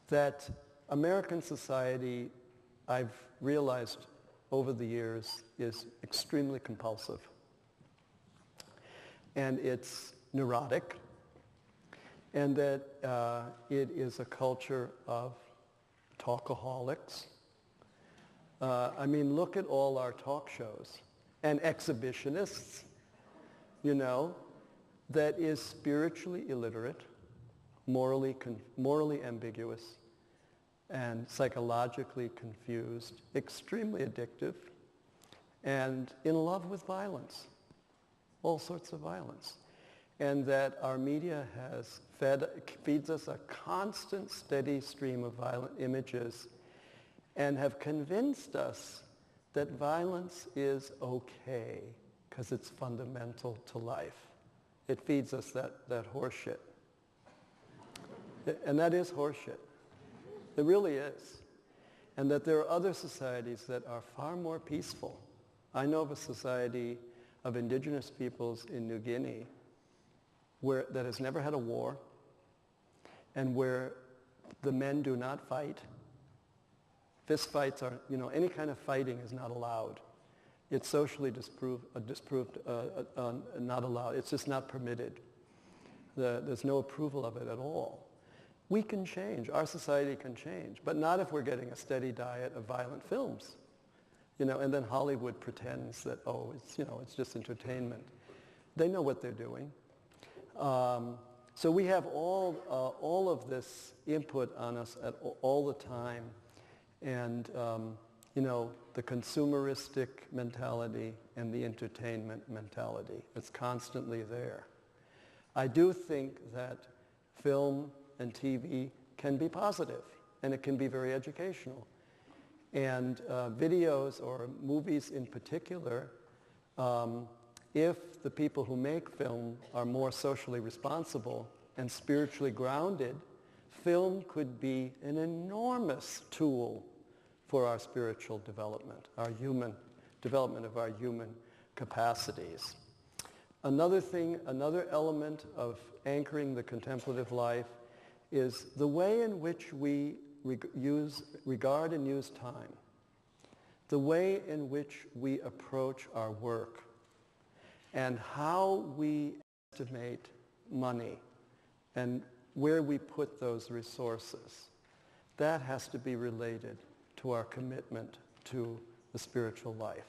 that American society, I've realized over the years, is extremely compulsive. And it's neurotic, and that it is a culture of talkaholics. I mean, look at all our talk shows and exhibitionists, you know, that is spiritually illiterate, morally ambiguous, and psychologically confused, extremely addictive, and in love with violence, all sorts of violence. And that our media has feeds us a constant, steady stream of violent images and have convinced us that violence is okay because it's fundamental to life. It feeds us that horseshit. And that is horseshit. It really is. And that there are other societies that are far more peaceful. I know of a society of indigenous peoples in New Guinea that has never had a war, and where the men do not fight. Fist fights are, you know, any kind of fighting is not allowed. It's socially disproved, not allowed. It's just not permitted. There's no approval of it at all. We can change. Our society can change, but not if we're getting a steady diet of violent films. You know, and then Hollywood pretends that, oh, it's, you know, it's just entertainment. They know what they're doing. So we have all of this input on us all the time. And, you know, the consumeristic mentality and the entertainment mentality. It's constantly there. I do think that film and TV can be positive, and it can be very educational. And videos or movies in particular, if the people who make film are more socially responsible and spiritually grounded, film could be an enormous tool for our spiritual development, our development of our human capacities. Another thing, another element of anchoring the contemplative life is the way in which we regard and use time, the way in which we approach our work, and how we estimate money and where we put those resources. That has to be related to our commitment to the spiritual life.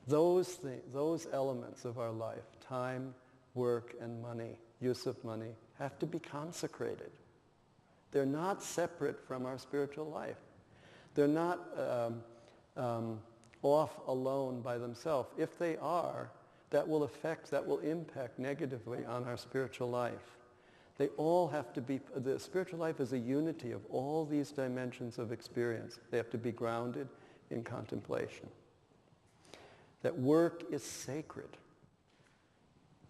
Those elements of our life, time, work, and money, use of money, have to be consecrated. They're not separate from our spiritual life. They're not off alone by themselves. If they are, that will impact negatively on our spiritual life. They all have to be, the spiritual life is a unity of all these dimensions of experience. They have to be grounded in contemplation. That work is sacred.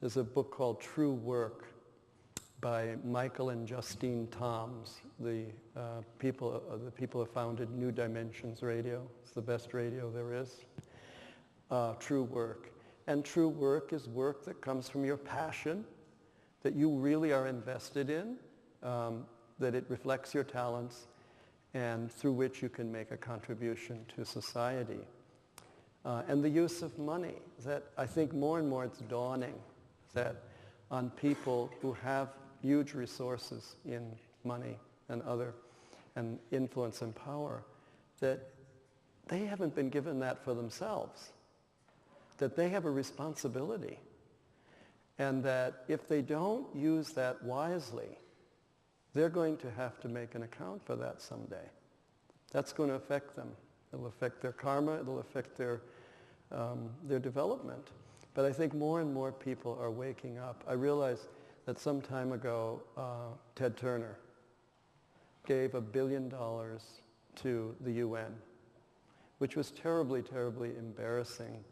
There's a book called True Work by Michael and Justine Toms, the people who founded New Dimensions Radio. It's the best radio there is. True Work. And true work is work that comes from your passion, that you really are invested in, that it reflects your talents, and through which you can make a contribution to society. And the use of money, that I think more and more it's dawning that on people who have huge resources in money and influence and power, that they haven't been given that for themselves, that they have a responsibility, and that if they don't use that wisely, they're going to have to make an account for that someday. That's going to affect them. It'll affect their karma, it'll affect their development. But I think more and more people are waking up. I realized that some time ago, Ted Turner gave $1 billion to the UN, which was terribly, terribly embarrassing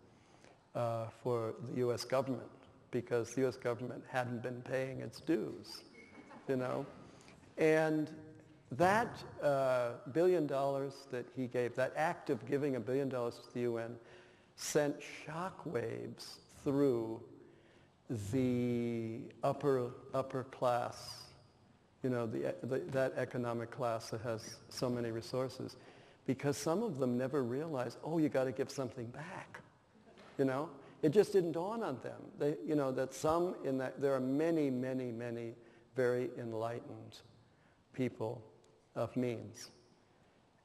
for the U.S. government, because the U.S. government hadn't been paying its dues, you know. And that $1 billion that he gave, that act of giving $1 billion to the UN, sent shockwaves through the upper class that economic class that has so many resources, because some of them never realize, oh, you got to give something back. It just didn't dawn on them. There are many, many, many very enlightened people of means,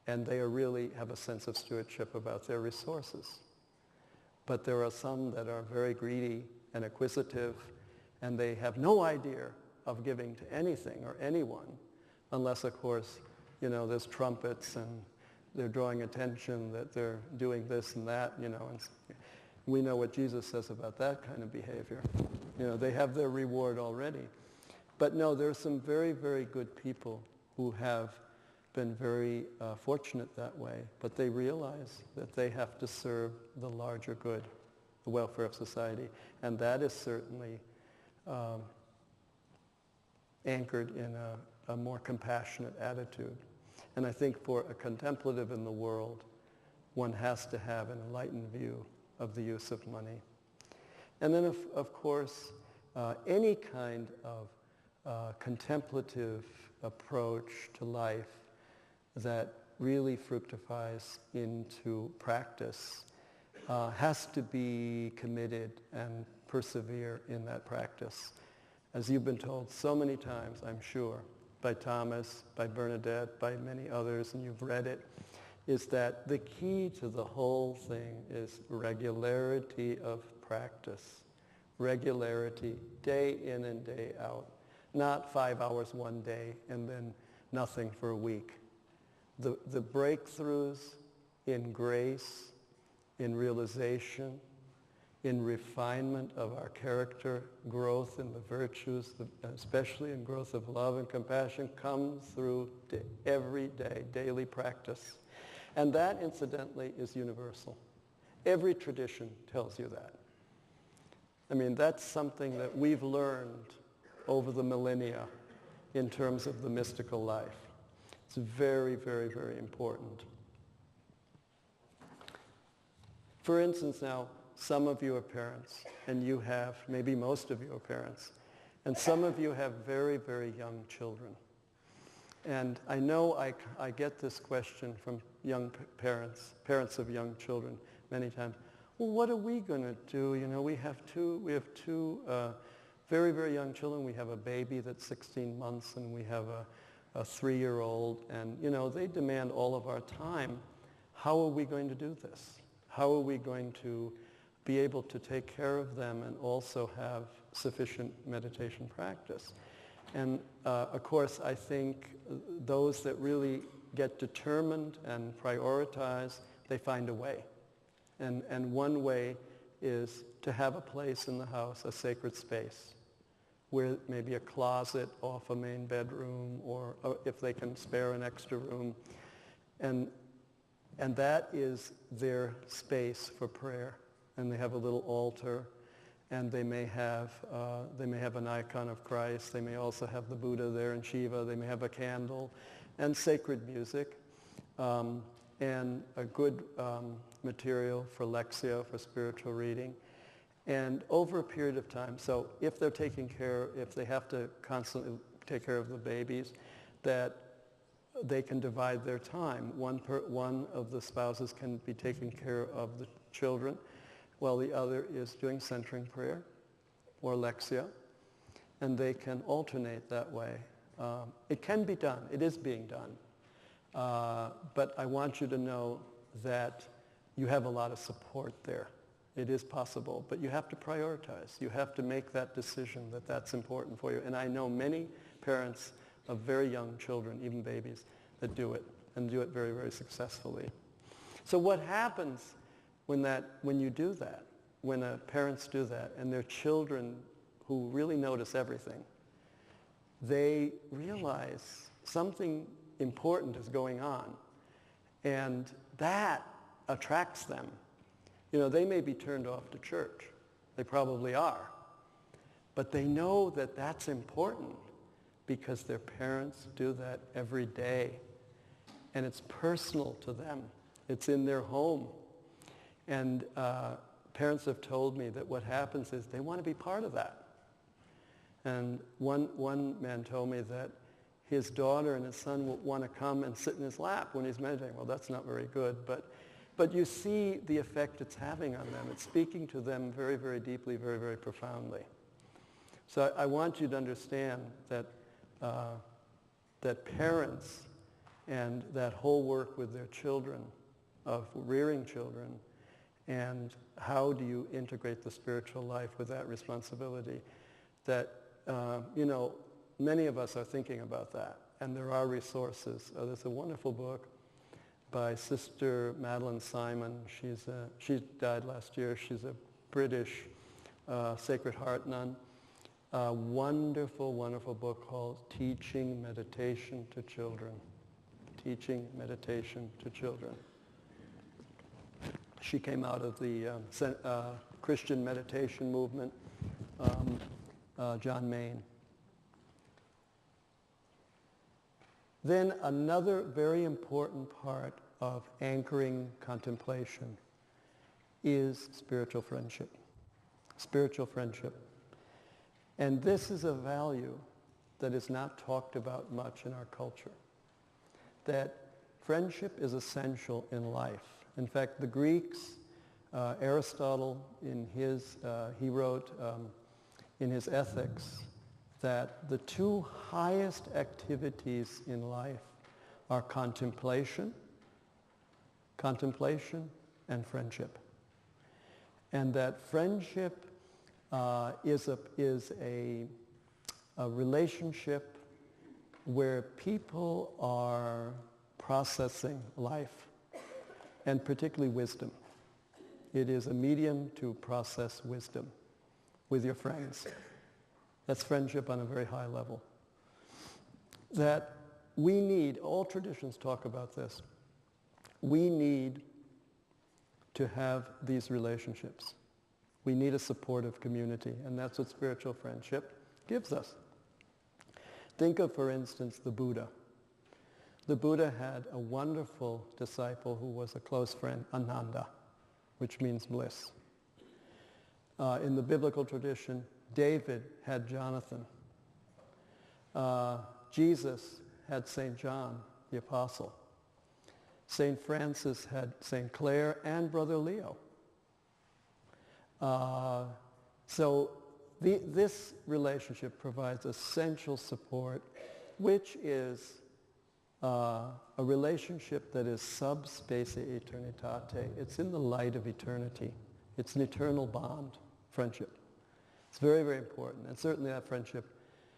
and they really have a sense of stewardship about their resources. But there are some that are very greedy and acquisitive, and they have no idea of giving to anything or anyone, unless, of course, there's trumpets and they're drawing attention that they're doing this and that, and we know what Jesus says about that kind of behavior. They have their reward already. But no, there are some very, very good people who have been very fortunate that way, but they realize that they have to serve the larger good, the welfare of society, and that is certainly anchored in a more compassionate attitude. And I think for a contemplative in the world, one has to have an enlightened view of the use of money. And then, of course, any kind of contemplative approach to life that really fructifies into practice has to be committed and persevere in that practice. As you've been told so many times, I'm sure, by Thomas, by Bernadette, by many others, and you've read it, is that the key to the whole thing is regularity of practice. Regularity, day in and day out. Not 5 hours one day and then nothing for a week. The breakthroughs in grace, in realization, in refinement of our character, growth in the virtues, especially in growth of love and compassion, comes through every day, daily practice. And that, incidentally, is universal. Every tradition tells you that. I mean, that's something that we've learned over the millennia in terms of the mystical life. It's very, very, very important. For instance, now, some of you are parents, and you have, maybe most of you are parents, and some of you have very, very young children. And I know I get this question from young parents of young children many times. Well, what are we going to do? We have two very, very young children. We have a baby that's 16 months, and we have a 3-year-old, and they demand all of our time. How are we going to do this? How are we going to be able to take care of them and also have sufficient meditation practice? And of course, I think those that really get determined and prioritize, they find a way. And one way is to have a place in the house, a sacred space, where maybe a closet off a main bedroom, or if they can spare an extra room. And that is their space for prayer. And they have a little altar, and they may have an icon of Christ. They may also have the Buddha there and Shiva. They may have a candle and sacred music, and a good material for lectio, for spiritual reading. And over a period of time, so if they have to constantly take care of the babies, that they can divide their time. One of the spouses can be taking care of the children, while the other is doing centering prayer or lectio, and they can alternate that way. It can be done. It is being done. But I want you to know that you have a lot of support there. It is possible, but you have to prioritize. You have to make that decision that that's important for you. And I know many parents of very young children, even babies, that do it, and do it very, very successfully. So what happens when you do that, when parents do that, and their children who really notice everything, they realize something important is going on, and that attracts them. They may be turned off to church. They probably are. But they know that that's important because their parents do that every day. And it's personal to them. It's in their home. And parents have told me that what happens is they want to be part of that. And one man told me that his daughter and his son will want to come and sit in his lap when he's meditating. Well, that's not very good, but you see the effect it's having on them. It's speaking to them very, very deeply, very, very profoundly. So I want you to understand that, that parents and that whole work with their children, of rearing children, and how do you integrate the spiritual life with that responsibility, that, many of us are thinking about that, and there are resources. There's a wonderful book by Sister Madeline Simon. She died last year. She's a British Sacred Heart nun. A wonderful, wonderful book called Teaching Meditation to Children. Teaching Meditation to Children. She came out of the Christian meditation movement, John Main. Then another very important part of anchoring contemplation is spiritual friendship. Spiritual friendship. And this is a value that is not talked about much in our culture. That friendship is essential in life. In fact, the Greeks, Aristotle, he wrote in his Ethics that the two highest activities in life are contemplation and friendship. And that friendship is a relationship where people are processing life, and particularly wisdom. It is a medium to process wisdom with your friends. That's friendship on a very high level. That we need, all traditions talk about this, we need to have these relationships. We need a supportive community, and that's what spiritual friendship gives us. Think of, for instance, the Buddha. The Buddha had a wonderful disciple who was a close friend, Ananda, which means bliss. In the biblical tradition, David had Jonathan. Jesus had St. John, the apostle. St. Francis had St. Clare and Brother Leo. This relationship provides essential support, which is a relationship that is sub specie aeternitate. It's in the light of eternity. It's an eternal bond, friendship. It's very, very important. And certainly that friendship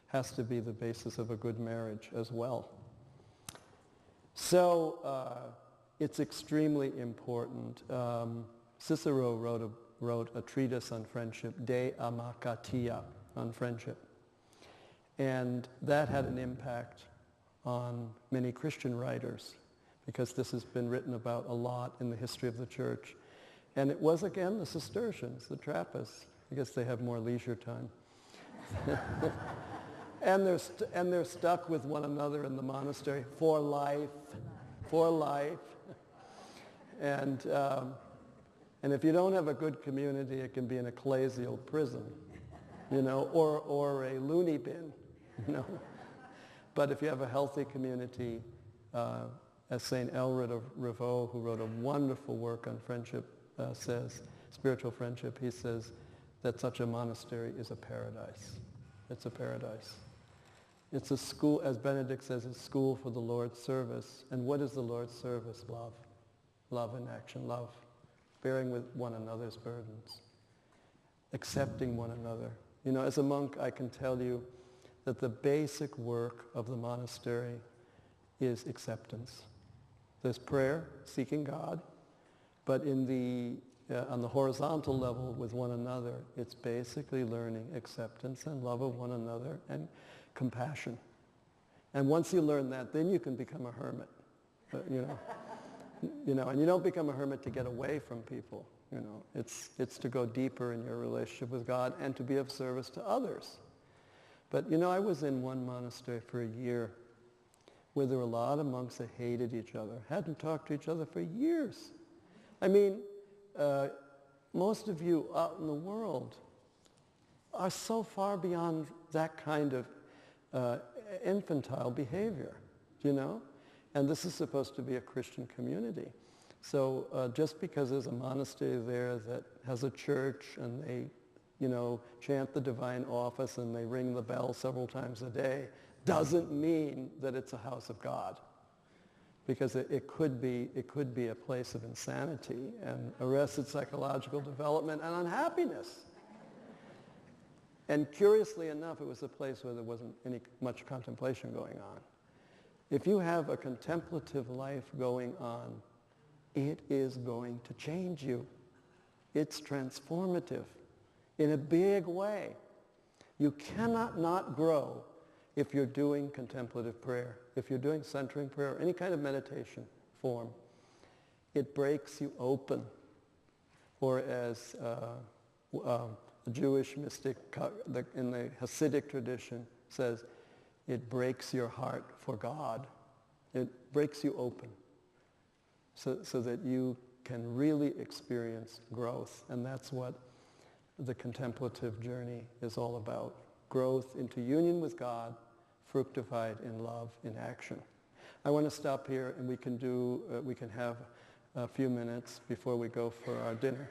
has to be the basis of a good marriage as well. So it's extremely important. Cicero wrote a treatise on friendship, De Amakatia, on friendship. And that had an impact on many Christian writers, because this has been written about a lot in the history of the church. And it was, again, the Cistercians, the Trappists, because they have more leisure time. and they're stuck with one another in the monastery for life. And if you don't have a good community, it can be an ecclesial prison, or a loony bin, But if you have a healthy community, as St. Elred of Rivaux, who wrote a wonderful work on friendship, says, spiritual friendship, he says that such a monastery is a paradise. It's a paradise. It's a school, as Benedict says, a school for the Lord's service. And what is the Lord's service? Love. Love in action. Love. Bearing with one another's burdens. Accepting one another. As a monk, I can tell you that the basic work of the monastery is acceptance. There's prayer, seeking God, but on the horizontal level with one another, it's basically learning acceptance and love of one another and compassion. And once you learn that, then you can become a hermit. And you don't become a hermit to get away from people. It's to go deeper in your relationship with God and to be of service to others. But I was in one monastery for a year where there were a lot of monks that hated each other, hadn't talked to each other for years. I mean, most of you out in the world are so far beyond that kind of infantile behavior, you know? And this is supposed to be a Christian community. So just because there's a monastery there that has a church and they, you know, chant the divine office and they ring the bell several times a day, doesn't mean that it's a house of God. Because it could be a place of insanity and arrested psychological development and unhappiness. And curiously enough, it was a place where there wasn't much contemplation going on. If you have a contemplative life going on, it is going to change you. It's transformative in a big way. You cannot not grow if you're doing contemplative prayer, if you're doing centering prayer, any kind of meditation form. It breaks you open. Or as a Jewish mystic in the Hasidic tradition says, it breaks your heart for God. It breaks you open so that you can really experience growth. And that's what the contemplative journey is all about. Growth into union with God, fructified in love, in action. I want to stop here and we can have a few minutes before we go for our dinner.